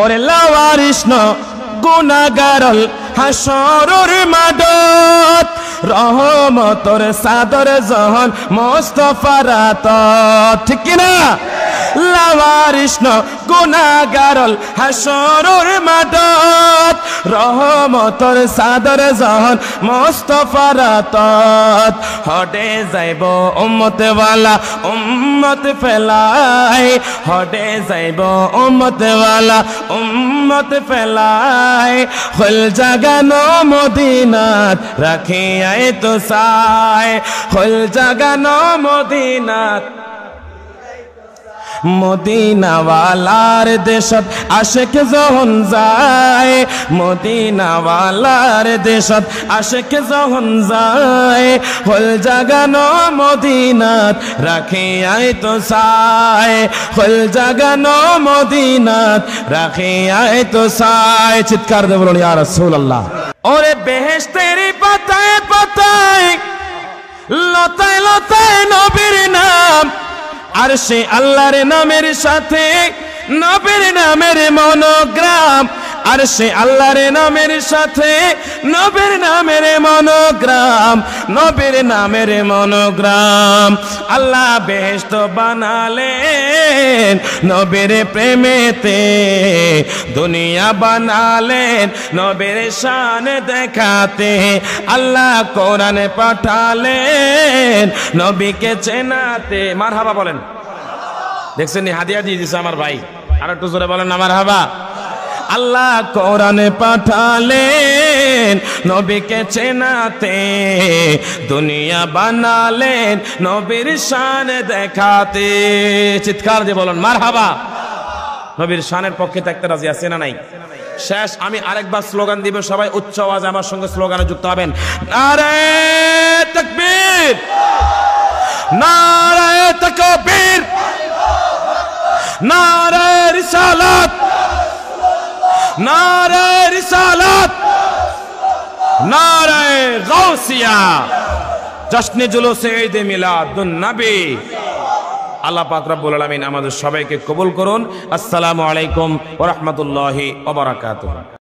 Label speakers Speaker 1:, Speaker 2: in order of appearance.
Speaker 1: ওরে লাওয়ারিস গুনাহগারল হাসরের মাঠত রহমতের সাদর জহন মুস্তাফার আতত ঠিক কি না লাওয়ারিস গুনাহগারল হাসরের মাঠত রহমতের সাদর জহন মুস্তাফার আতত হটে যাইব উম্মত ওয়ালা উম্মত ফেলাই হটে যাইব উম্মত ওয়ালা উম্মত ফেলাই হল জাগানো মদিনাত রাখিয়াই তো সাই হল জাগানো মদিনাত মদিনাওয়ালার দেশত আশেক যখন যায় মদিনাওয়ালার দেশত আশেক যখন যায় হল জাগানো মদিনাত রাখিয়াই তো চাই হল জাগানো মদিনাত রাখিয়াই তো চাই চিৎকার দিয়ে বলুন ইয়া রাসূলুল্লাহ ওরে বেহেশতের পাতায় পাতায় লতায় লতায় নবীর নাম আর সে আল্লাহর নামের সাথে নবীর নামের মনোগ্রাম আর সে আল্লাহর নামের সাথে নবীর নামের মনোগ্রাম নবীর নামের মনোগ্রাম আল্লাহ বেহেশত বানালেন নবীর প্রেমেতে দুনিয়া বানালেন নবীর শান দেখাতে আল্লাহ কোরআন পাঠালেন নবীকে চেনাতে মারহাবা বলেন দেখছেন হাদিয়া দিয়ে দিছে আমার ভাই আর একটু জোরে বলেন না মারহাবা আল্লাহ কোরআন পাঠালেন নবীকে চেনাতে দুনিয়া বানালেন নবীর শান দেখাতে চিৎকার দিয়ে বলেন মারহাবা নবীর শানের পক্ষে থাকতে রাজি আছে না নাই শেষ আমি আরেকবার স্লোগান দিব সবাই উচ্চ আওয়াজে আমার সঙ্গে স্লোগানে যুক্ত হবেন নারে তাকবীর নারে তাকবীর নারে রিসালাত নারে রিসালাত নারে গাউসিয়া জশ্নে জুলুসে ঈদ মিলাদুন নবী আল্লাহ পাক রব্বুল আলামিন আমাদের সবাইকে কবুল করুন আসসালামু আলাইকুম ওয়া রাহমাতুল্লাহি ওয়া বারাকাতুহু।